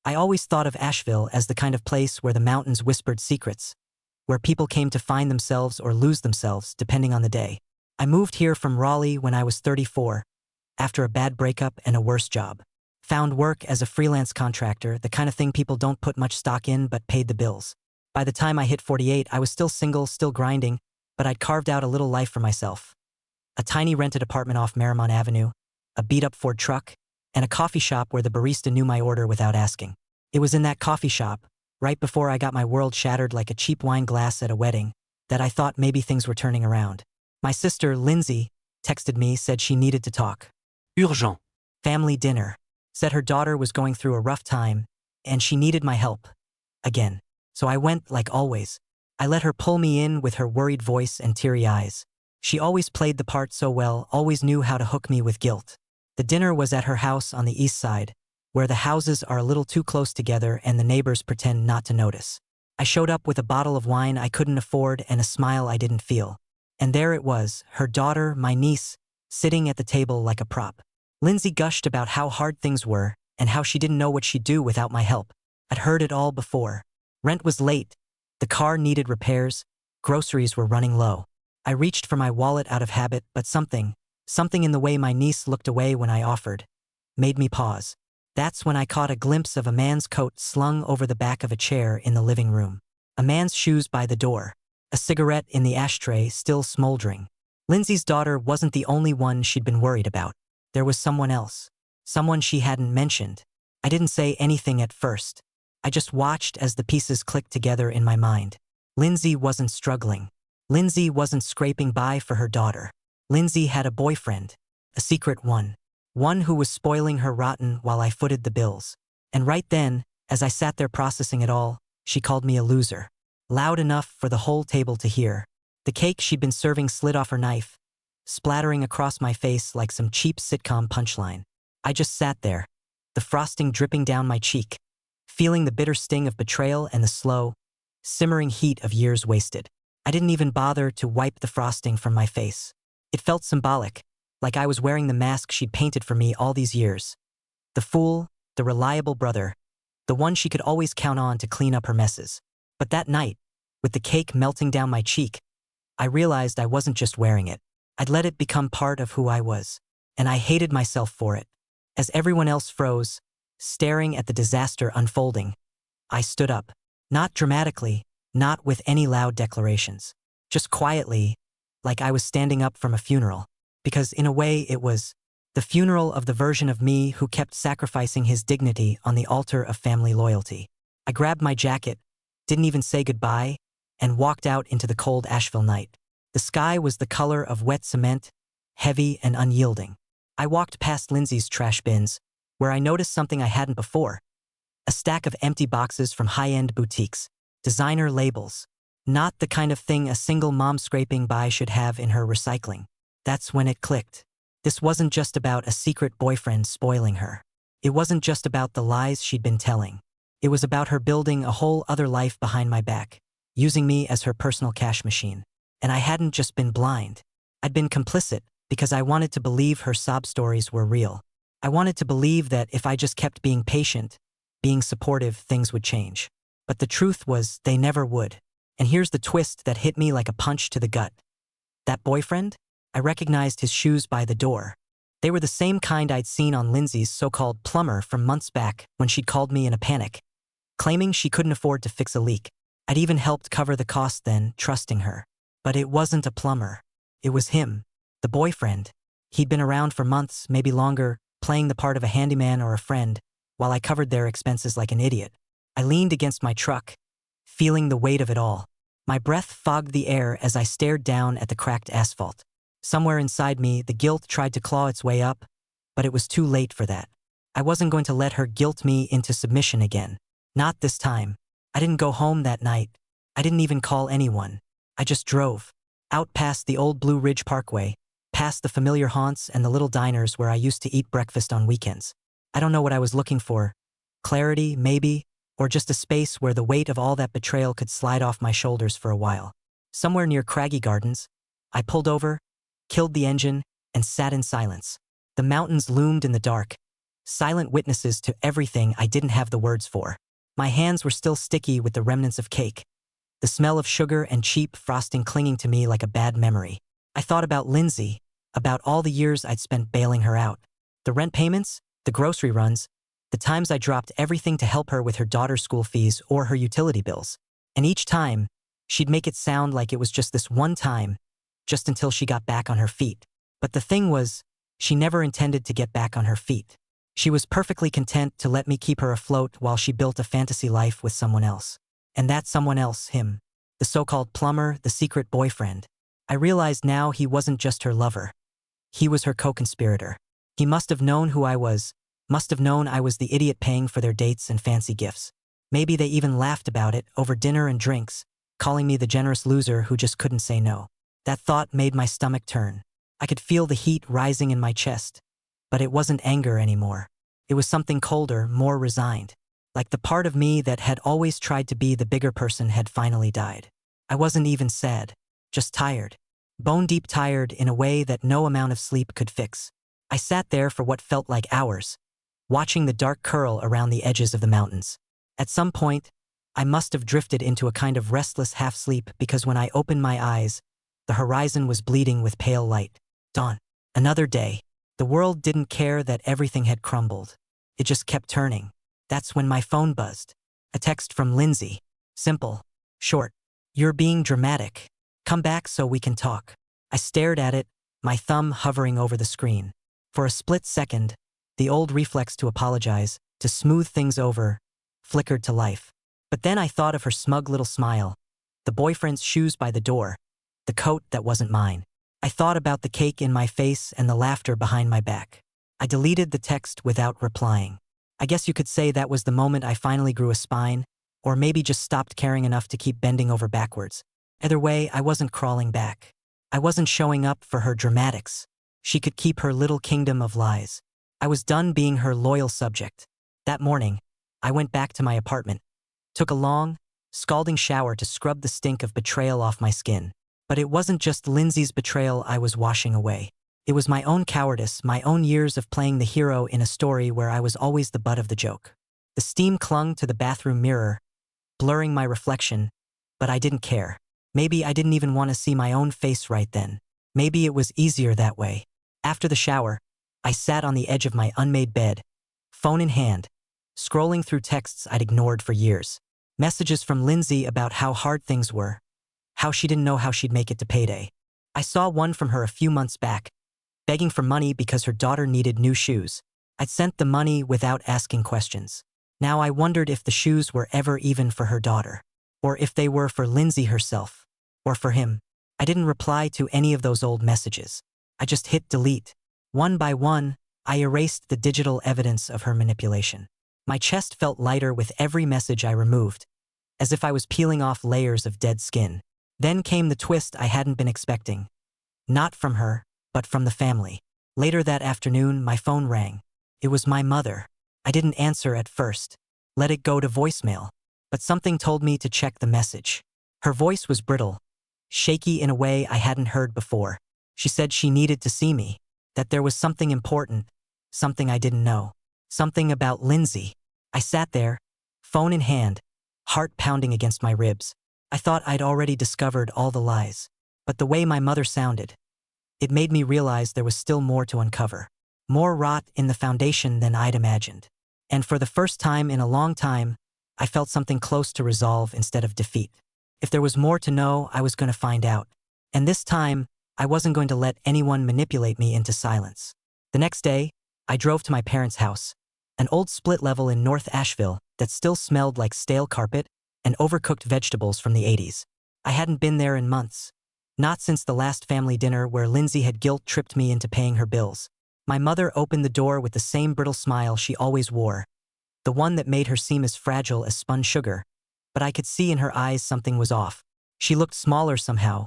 I always thought of Asheville as the kind of place where the mountains whispered secrets, where people came to find themselves or lose themselves, depending on the day. I moved here from Raleigh when I was 34, after a bad breakup and a worse job. Found work as a freelance contractor, the kind of thing people don't put much stock in but paid the bills. By the time I hit 48, I was still single, still grinding, but I'd carved out a little life for myself. A tiny rented apartment off Marymount Avenue, a beat-up Ford truck, and a coffee shop where the barista knew my order without asking. It was in that coffee shop, right before I got my world shattered like a cheap wine glass at a wedding, that I thought maybe things were turning around. My sister, Lindsay, texted me, said she needed to talk. Urgent. Family dinner. Said her daughter was going through a rough time, and she needed my help. Again. So I went, like always. I let her pull me in with her worried voice and teary eyes. She always played the part so well, always knew how to hook me with guilt. The dinner was at her house on the east side, where the houses are a little too close together and the neighbors pretend not to notice. I showed up with a bottle of wine I couldn't afford and a smile I didn't feel. And there it was, her daughter, my niece, sitting at the table like a prop. Lindsay gushed about how hard things were and how she didn't know what she'd do without my help. I'd heard it all before. Rent was late. The car needed repairs. Groceries were running low. I reached for my wallet out of habit, but something in the way my niece looked away when I offered, made me pause. That's when I caught a glimpse of a man's coat slung over the back of a chair in the living room. A man's shoes by the door. A cigarette in the ashtray still smoldering. Lindsay's daughter wasn't the only one she'd been worried about. There was someone else. Someone she hadn't mentioned. I didn't say anything at first. I just watched as the pieces clicked together in my mind. Lindsay wasn't struggling. Lindsay wasn't scraping by for her daughter. Lindsay had a boyfriend. A secret one. One who was spoiling her rotten while I footed the bills. And right then, as I sat there processing it all, she called me a loser. Loud enough for the whole table to hear. The cake she'd been serving slid off her knife, splattering across my face like some cheap sitcom punchline. I just sat there, the frosting dripping down my cheek, feeling the bitter sting of betrayal and the slow, simmering heat of years wasted. I didn't even bother to wipe the frosting from my face. It felt symbolic, like I was wearing the mask she'd painted for me all these years. The fool, the reliable brother, the one she could always count on to clean up her messes. But that night, with the cake melting down my cheek, I realized I wasn't just wearing it. I'd let it become part of who I was, and I hated myself for it. As everyone else froze, staring at the disaster unfolding, I stood up. Not dramatically, not with any loud declarations. Just quietly, like I was standing up from a funeral. Because in a way it was the funeral of the version of me who kept sacrificing his dignity on the altar of family loyalty. I grabbed my jacket, didn't even say goodbye, and walked out into the cold Asheville night. The sky was the color of wet cement, heavy and unyielding. I walked past Lindsay's trash bins, where I noticed something I hadn't before. A stack of empty boxes from high-end boutiques, designer labels. Not the kind of thing a single mom scraping by should have in her recycling. That's when it clicked. This wasn't just about a secret boyfriend spoiling her. It wasn't just about the lies she'd been telling. It was about her building a whole other life behind my back, using me as her personal cash machine. And I hadn't just been blind. I'd been complicit because I wanted to believe her sob stories were real. I wanted to believe that if I just kept being patient, being supportive, things would change. But the truth was, they never would. And here's the twist that hit me like a punch to the gut. That boyfriend? I recognized his shoes by the door. They were the same kind I'd seen on Lindsay's so-called plumber from months back when she'd called me in a panic, claiming she couldn't afford to fix a leak. I'd even helped cover the cost then, trusting her. But it wasn't a plumber. It was him, the boyfriend. He'd been around for months, maybe longer, playing the part of a handyman or a friend, while I covered their expenses like an idiot. I leaned against my truck, feeling the weight of it all. My breath fogged the air as I stared down at the cracked asphalt. Somewhere inside me, the guilt tried to claw its way up, but it was too late for that. I wasn't going to let her guilt me into submission again. Not this time. I didn't go home that night. I didn't even call anyone. I just drove. Out past the old Blue Ridge Parkway, past the familiar haunts and the little diners where I used to eat breakfast on weekends. I don't know what I was looking for. Clarity, maybe, or just a space where the weight of all that betrayal could slide off my shoulders for a while. Somewhere near Craggy Gardens, I pulled over, killed the engine, and sat in silence. The mountains loomed in the dark, silent witnesses to everything I didn't have the words for. My hands were still sticky with the remnants of cake, the smell of sugar and cheap frosting clinging to me like a bad memory. I thought about Lindsay, about all the years I'd spent bailing her out. The rent payments, the grocery runs, the times I dropped everything to help her with her daughter's school fees or her utility bills. And each time, she'd make it sound like it was just this one time, just until she got back on her feet. But the thing was, she never intended to get back on her feet. She was perfectly content to let me keep her afloat while she built a fantasy life with someone else. And that someone else, him. The so-called plumber, the secret boyfriend. I realized now he wasn't just her lover. He was her co-conspirator. He must have known who I was, must have known I was the idiot paying for their dates and fancy gifts. Maybe they even laughed about it over dinner and drinks, calling me the generous loser who just couldn't say no. That thought made my stomach turn. I could feel the heat rising in my chest. But it wasn't anger anymore. It was something colder, more resigned. Like the part of me that had always tried to be the bigger person had finally died. I wasn't even sad, just tired. Bone-deep tired in a way that no amount of sleep could fix. I sat there for what felt like hours, watching the dark curl around the edges of the mountains. At some point, I must have drifted into a kind of restless half-sleep because when I opened my eyes, the horizon was bleeding with pale light. Dawn. Another day. The world didn't care that everything had crumbled. It just kept turning. That's when my phone buzzed. A text from Lindsay. Simple. Short. "You're being dramatic. Come back so we can talk." I stared at it, my thumb hovering over the screen. For a split second, the old reflex to apologize, to smooth things over, flickered to life. But then I thought of her smug little smile, the boyfriend's shoes by the door, the coat that wasn't mine. I thought about the cake in my face and the laughter behind my back. I deleted the text without replying. I guess you could say that was the moment I finally grew a spine, or maybe just stopped caring enough to keep bending over backwards. Either way, I wasn't crawling back. I wasn't showing up for her dramatics. She could keep her little kingdom of lies. I was done being her loyal subject. That morning, I went back to my apartment, took a long, scalding shower to scrub the stink of betrayal off my skin. But it wasn't just Lindsay's betrayal I was washing away. It was my own cowardice, my own years of playing the hero in a story where I was always the butt of the joke. The steam clung to the bathroom mirror, blurring my reflection, but I didn't care. Maybe I didn't even want to see my own face right then. Maybe it was easier that way. After the shower, I sat on the edge of my unmade bed, phone in hand, scrolling through texts I'd ignored for years. Messages from Lindsay about how hard things were, how she didn't know how she'd make it to payday. I saw one from her a few months back, begging for money because her daughter needed new shoes. I'd sent the money without asking questions. Now I wondered if the shoes were ever even for her daughter, or if they were for Lindsay herself, or for him. I didn't reply to any of those old messages. I just hit delete. One by one, I erased the digital evidence of her manipulation. My chest felt lighter with every message I removed, as if I was peeling off layers of dead skin. Then came the twist I hadn't been expecting. Not from her, but from the family. Later that afternoon, my phone rang. It was my mother. I didn't answer at first. Let it go to voicemail. But something told me to check the message. Her voice was brittle, shaky in a way I hadn't heard before. She said she needed to see me, that there was something important, something I didn't know, something about Lindsay. I sat there, phone in hand, heart pounding against my ribs. I thought I'd already discovered all the lies. But the way my mother sounded, it made me realize there was still more to uncover. More rot in the foundation than I'd imagined. And for the first time in a long time, I felt something close to resolve instead of defeat. If there was more to know, I was going to find out. And this time, I wasn't going to let anyone manipulate me into silence. The next day, I drove to my parents' house, an old split level in North Asheville that still smelled like stale carpet and overcooked vegetables from the 80s. I hadn't been there in months. Not since the last family dinner where Lindsay had guilt-tripped me into paying her bills. My mother opened the door with the same brittle smile she always wore, the one that made her seem as fragile as spun sugar. But I could see in her eyes something was off. She looked smaller somehow,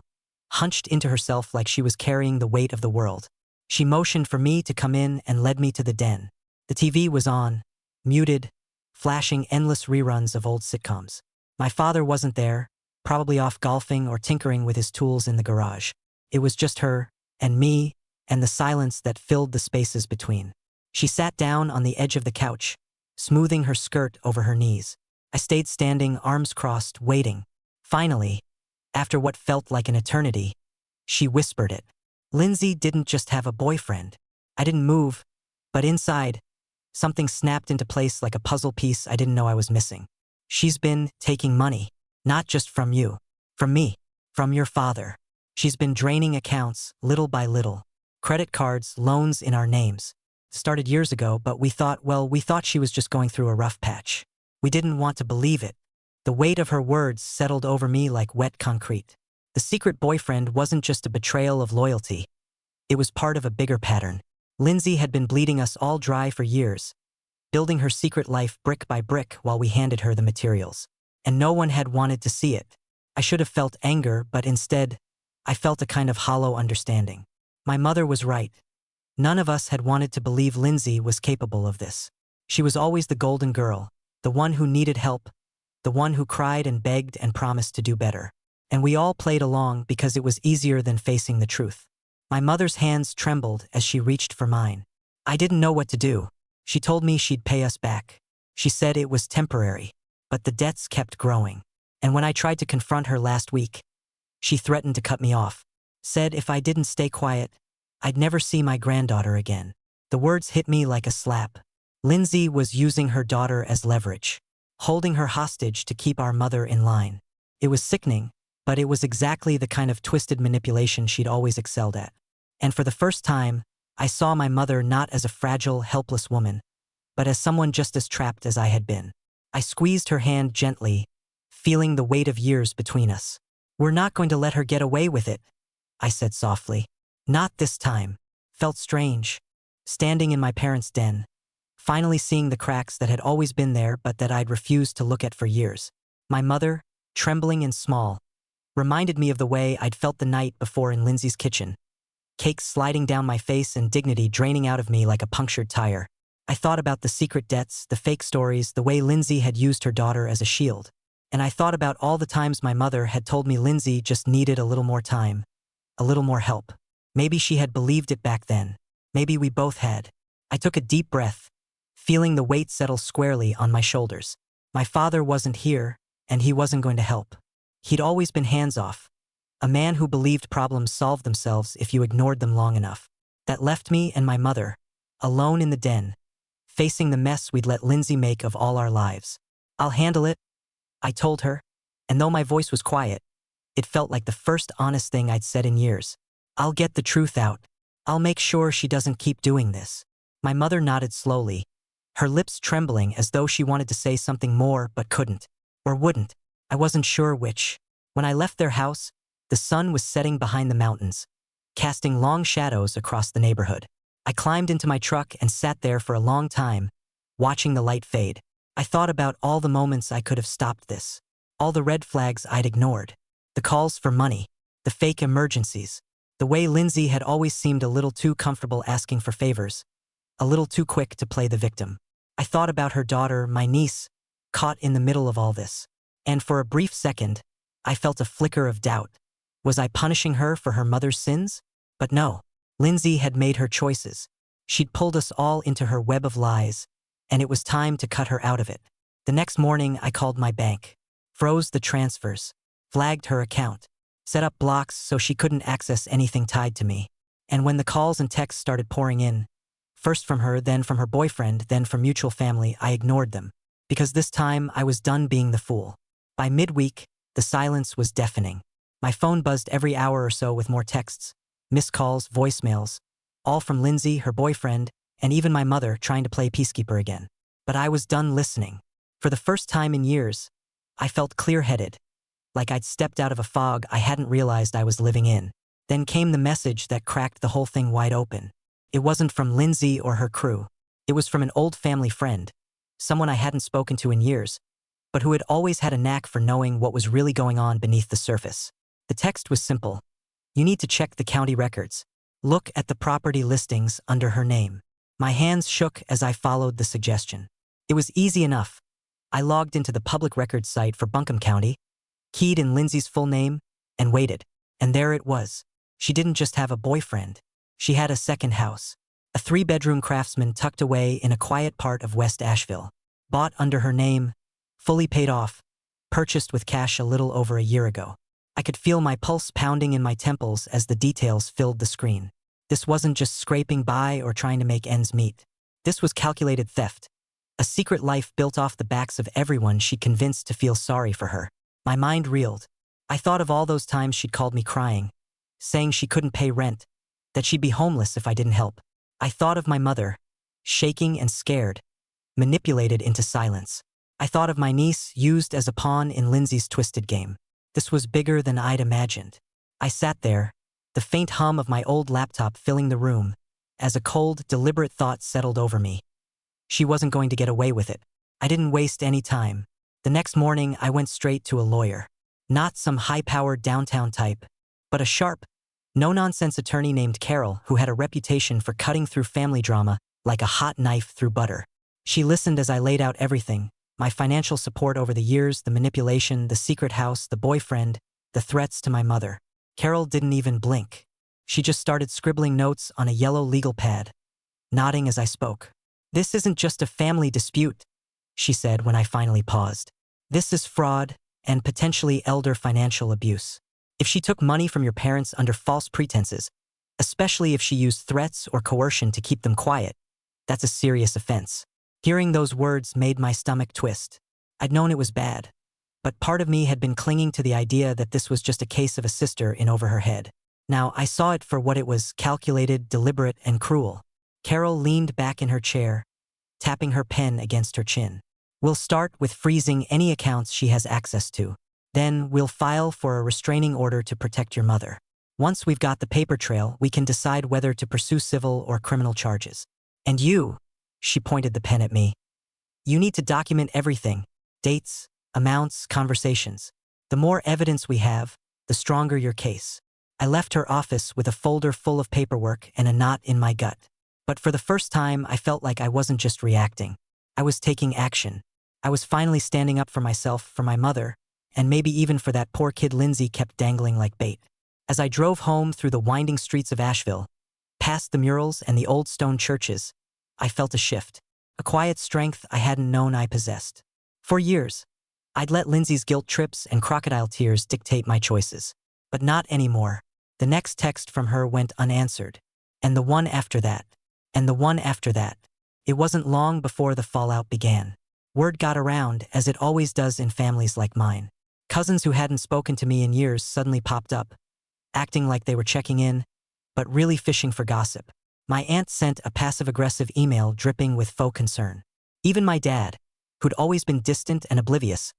hunched into herself like she was carrying the weight of the world. She motioned for me to come in and led me to the den. The TV was on, muted, flashing endless reruns of old sitcoms. My father wasn't there, probably off golfing or tinkering with his tools in the garage. It was just her, and me, and the silence that filled the spaces between. She sat down on the edge of the couch, smoothing her skirt over her knees. I stayed standing, arms crossed, waiting. Finally, after what felt like an eternity, she whispered it. Lindsay didn't just have a boyfriend. I didn't move, but inside, something snapped into place like a puzzle piece I didn't know I was missing. She's been taking money, not just from you, from me, from your father. She's been draining accounts, little by little. Credit cards, loans in our names. Started years ago, but we thought she was just going through a rough patch. We didn't want to believe it. The weight of her words settled over me like wet concrete. The secret boyfriend wasn't just a betrayal of loyalty. It was part of a bigger pattern. Lindsay had been bleeding us all dry for years, building her secret life brick by brick while we handed her the materials. And no one had wanted to see it. I should have felt anger, but instead, I felt a kind of hollow understanding. My mother was right. None of us had wanted to believe Lindsay was capable of this. She was always the golden girl, the one who needed help, the one who cried and begged and promised to do better. And we all played along because it was easier than facing the truth. My mother's hands trembled as she reached for mine. I didn't know what to do. She told me she'd pay us back. She said it was temporary, but the debts kept growing. And when I tried to confront her last week, she threatened to cut me off. Said if I didn't stay quiet, I'd never see my granddaughter again. The words hit me like a slap. Lindsay was using her daughter as leverage, holding her hostage to keep our mother in line. It was sickening, but it was exactly the kind of twisted manipulation she'd always excelled at. And for the first time, I saw my mother not as a fragile, helpless woman, but as someone just as trapped as I had been. I squeezed her hand gently, feeling the weight of years between us. "We're not going to let her get away with it," I said softly. "Not this time." Felt strange, standing in my parents' den, finally seeing the cracks that had always been there but that I'd refused to look at for years. My mother, trembling and small, reminded me of the way I'd felt the night before in Lindsay's kitchen. Cake sliding down my face and dignity draining out of me like a punctured tire. I thought about the secret debts, the fake stories, the way Lindsay had used her daughter as a shield. And I thought about all the times my mother had told me Lindsay just needed a little more time, a little more help. Maybe she had believed it back then. Maybe we both had. I took a deep breath, feeling the weight settle squarely on my shoulders. My father wasn't here, and he wasn't going to help. He'd always been hands-off, a man who believed problems solved themselves if you ignored them long enough. That left me and my mother, alone in the den, facing the mess we'd let Lindsay make of all our lives. "I'll handle it," I told her, and though my voice was quiet, it felt like the first honest thing I'd said in years. "I'll get the truth out. I'll make sure she doesn't keep doing this." My mother nodded slowly, her lips trembling as though she wanted to say something more but couldn't, or wouldn't. I wasn't sure which. When I left their house, the sun was setting behind the mountains, casting long shadows across the neighborhood. I climbed into my truck and sat there for a long time, watching the light fade. I thought about all the moments I could have stopped this, all the red flags I'd ignored, the calls for money, the fake emergencies, the way Lindsay had always seemed a little too comfortable asking for favors, a little too quick to play the victim. I thought about her daughter, my niece, caught in the middle of all this. And for a brief second, I felt a flicker of doubt. Was I punishing her for her mother's sins? But no. Lindsay had made her choices. She'd pulled us all into her web of lies, and it was time to cut her out of it. The next morning, I called my bank, froze the transfers, flagged her account, set up blocks so she couldn't access anything tied to me. And when the calls and texts started pouring in, first from her, then from her boyfriend, then from mutual family, I ignored them. Because this time, I was done being the fool. By midweek, the silence was deafening. My phone buzzed every hour or so with more texts, missed calls, voicemails, all from Lindsay, her boyfriend, and even my mother trying to play peacekeeper again. But I was done listening. For the first time in years, I felt clear-headed, like I'd stepped out of a fog I hadn't realized I was living in. Then came the message that cracked the whole thing wide open. It wasn't from Lindsay or her crew. It was from an old family friend, someone I hadn't spoken to in years, but who had always had a knack for knowing what was really going on beneath the surface. The text was simple. "You need to check the county records. Look at the property listings under her name." My hands shook as I followed the suggestion. It was easy enough. I logged into the public records site for Buncombe County, keyed in Lindsay's full name, and waited. And there it was. She didn't just have a boyfriend. She had a second house. A 3-bedroom craftsman tucked away in a quiet part of West Asheville. Bought under her name, fully paid off, purchased with cash a little over a year ago. I could feel my pulse pounding in my temples as the details filled the screen. This wasn't just scraping by or trying to make ends meet. This was calculated theft. A secret life built off the backs of everyone she'd convinced to feel sorry for her. My mind reeled. I thought of all those times she'd called me crying, saying she couldn't pay rent, that she'd be homeless if I didn't help. I thought of my mother, shaking and scared, manipulated into silence. I thought of my niece used as a pawn in Lindsay's twisted game. This was bigger than I'd imagined. I sat there, the faint hum of my old laptop filling the room, as a cold, deliberate thought settled over me. She wasn't going to get away with it. I didn't waste any time. The next morning, I went straight to a lawyer. Not some high-powered downtown type, but a sharp, no-nonsense attorney named Carol who had a reputation for cutting through family drama like a hot knife through butter. She listened as I laid out everything: my financial support over the years, the manipulation, the secret house, the boyfriend, the threats to my mother. Carol didn't even blink. She just started scribbling notes on a yellow legal pad, nodding as I spoke. "This isn't just a family dispute," she said when I finally paused. "This is fraud and potentially elder financial abuse. If she took money from your parents under false pretenses, especially if she used threats or coercion to keep them quiet, that's a serious offense." Hearing those words made my stomach twist. I'd known it was bad, but part of me had been clinging to the idea that this was just a case of a sister in over her head. Now I saw it for what it was: calculated, deliberate, and cruel. Carol leaned back in her chair, tapping her pen against her chin. "We'll start with freezing any accounts she has access to. Then we'll file for a restraining order to protect your mother. Once we've got the paper trail, we can decide whether to pursue civil or criminal charges. And you," she pointed the pen at me, "you need to document everything: dates, amounts, conversations. The more evidence we have, the stronger your case." I left her office with a folder full of paperwork and a knot in my gut. But for the first time, I felt like I wasn't just reacting. I was taking action. I was finally standing up for myself, for my mother, and maybe even for that poor kid Lindsay kept dangling like bait. As I drove home through the winding streets of Asheville, past the murals and the old stone churches, I felt a shift, a quiet strength I hadn't known I possessed. For years, I'd let Lindsay's guilt trips and crocodile tears dictate my choices. But not anymore. The next text from her went unanswered, and the one after that, and the one after that. It wasn't long before the fallout began. Word got around, as it always does in families like mine. Cousins who hadn't spoken to me in years suddenly popped up, acting like they were checking in, but really fishing for gossip. My aunt sent a passive-aggressive email dripping with faux concern. Even my dad, who'd always been distant and oblivious,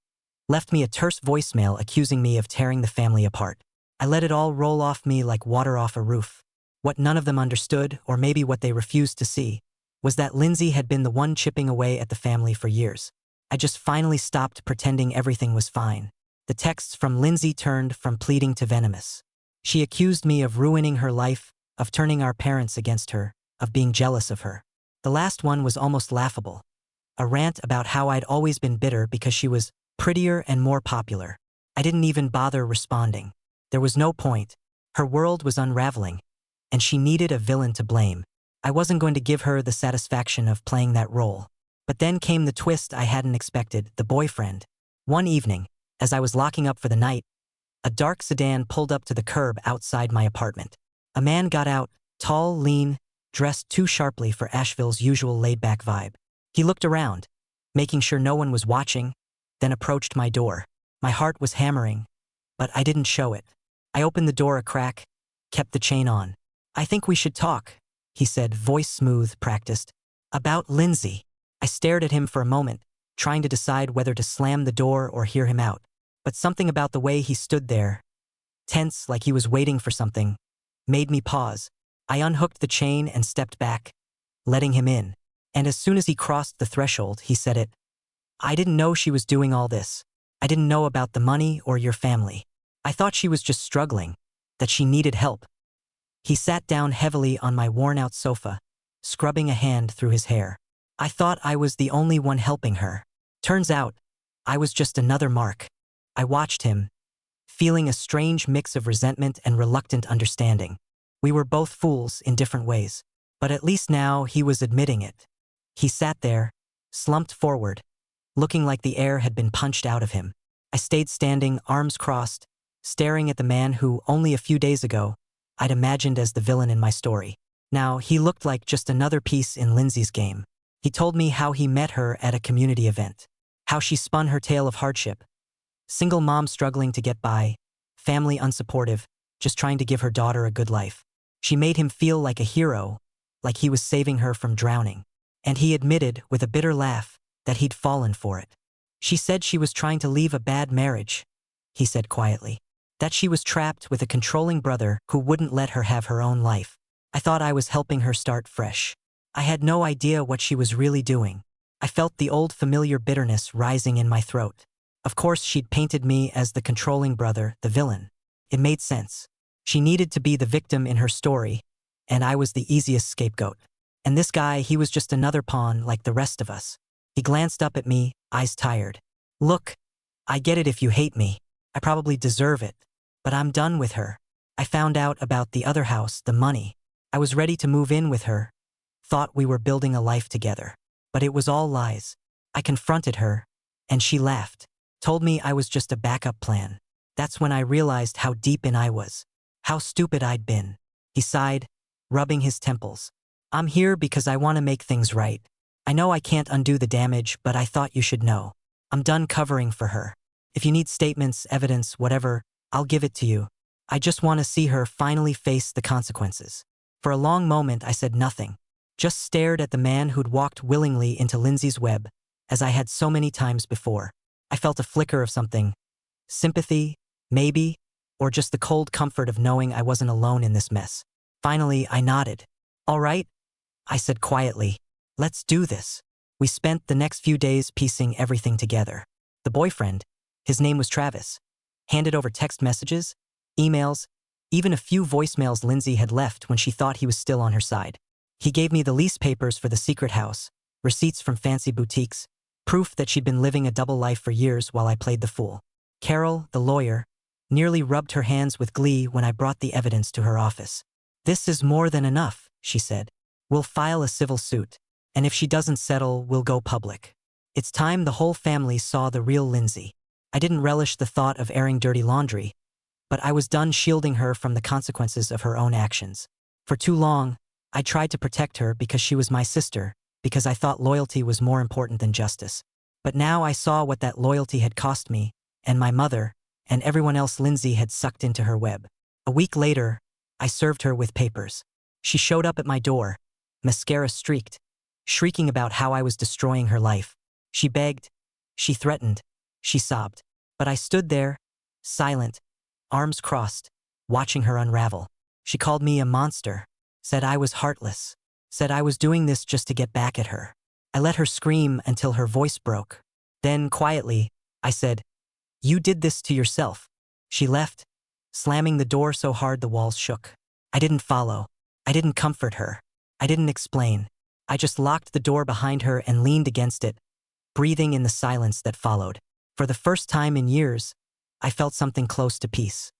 left me a terse voicemail accusing me of tearing the family apart. I let it all roll off me like water off a roof. What none of them understood, or maybe what they refused to see, was that Lindsay had been the one chipping away at the family for years. I just finally stopped pretending everything was fine. The texts from Lindsay turned from pleading to venomous. She accused me of ruining her life, of turning our parents against her, of being jealous of her. The last one was almost laughable. A rant about how I'd always been bitter because she was prettier and more popular. I didn't even bother responding. There was no point. Her world was unraveling, and she needed a villain to blame. I wasn't going to give her the satisfaction of playing that role. But then came the twist I hadn't expected: the boyfriend. One evening, as I was locking up for the night, a dark sedan pulled up to the curb outside my apartment. A man got out, tall, lean, dressed too sharply for Asheville's usual laid-back vibe. He looked around, making sure no one was watching, then approached my door. My heart was hammering, but I didn't show it. I opened the door a crack, kept the chain on. "I think we should talk," he said, voice smooth, practiced. "About Lindsay." I stared at him for a moment, trying to decide whether to slam the door or hear him out. But something about the way he stood there, tense like he was waiting for something, made me pause. I unhooked the chain and stepped back, letting him in. And as soon as he crossed the threshold, he said it. "I didn't know she was doing all this. I didn't know about the money or your family. I thought she was just struggling, that she needed help." He sat down heavily on my worn-out sofa, scrubbing a hand through his hair. "I thought I was the only one helping her. Turns out, I was just another mark." I watched him, feeling a strange mix of resentment and reluctant understanding. We were both fools in different ways. But at least now he was admitting it. He sat there, slumped forward, looking like the air had been punched out of him. I stayed standing, arms crossed, staring at the man who, only a few days ago, I'd imagined as the villain in my story. Now, he looked like just another piece in Lindsay's game. He told me how he met her at a community event, how she spun her tale of hardship. Single mom struggling to get by, family unsupportive, just trying to give her daughter a good life. She made him feel like a hero, like he was saving her from drowning. And he admitted, with a bitter laugh, that he'd fallen for it. She said she was trying to leave a bad marriage, he said quietly. That she was trapped with a controlling brother who wouldn't let her have her own life. I thought I was helping her start fresh. I had no idea what she was really doing. I felt the old familiar bitterness rising in my throat. Of course, she'd painted me as the controlling brother, the villain. It made sense. She needed to be the victim in her story, and I was the easiest scapegoat. And this guy, he was just another pawn like the rest of us. He glanced up at me, eyes tired. Look, I get it if you hate me. I probably deserve it. But I'm done with her. I found out about the other house, the money. I was ready to move in with her. Thought we were building a life together. But it was all lies. I confronted her, and she laughed. Told me I was just a backup plan. That's when I realized how deep in I was. How stupid I'd been. He sighed, rubbing his temples. I'm here because I want to make things right. I know I can't undo the damage, but I thought you should know. I'm done covering for her. If you need statements, evidence, whatever, I'll give it to you. I just want to see her finally face the consequences. For a long moment, I said nothing. Just stared at the man who'd walked willingly into Lindsay's web, as I had so many times before. I felt a flicker of something. Sympathy, maybe, or just the cold comfort of knowing I wasn't alone in this mess. Finally, I nodded. All right, I said quietly. Let's do this. We spent the next few days piecing everything together. The boyfriend, his name was Travis, handed over text messages, emails, even a few voicemails Lindsay had left when she thought he was still on her side. He gave me the lease papers for the secret house, receipts from fancy boutiques, proof that she'd been living a double life for years while I played the fool. Carol, the lawyer, nearly rubbed her hands with glee when I brought the evidence to her office. This is more than enough, she said. We'll file a civil suit, and if she doesn't settle, we'll go public. It's time the whole family saw the real Lindsay. I didn't relish the thought of airing dirty laundry, but I was done shielding her from the consequences of her own actions. For too long, I tried to protect her because she was my sister, because I thought loyalty was more important than justice. But now I saw what that loyalty had cost me, and my mother, and everyone else Lindsay had sucked into her web. A week later, I served her with papers. She showed up at my door, mascara streaked, shrieking about how I was destroying her life. She begged, she threatened, she sobbed. But I stood there, silent, arms crossed, watching her unravel. She called me a monster, said I was heartless, said I was doing this just to get back at her. I let her scream until her voice broke. Then, quietly, I said, "You did this to yourself." She left, slamming the door so hard the walls shook. I didn't follow. I didn't comfort her. I didn't explain. I just locked the door behind her and leaned against it, breathing in the silence that followed. For the first time in years, I felt something close to peace.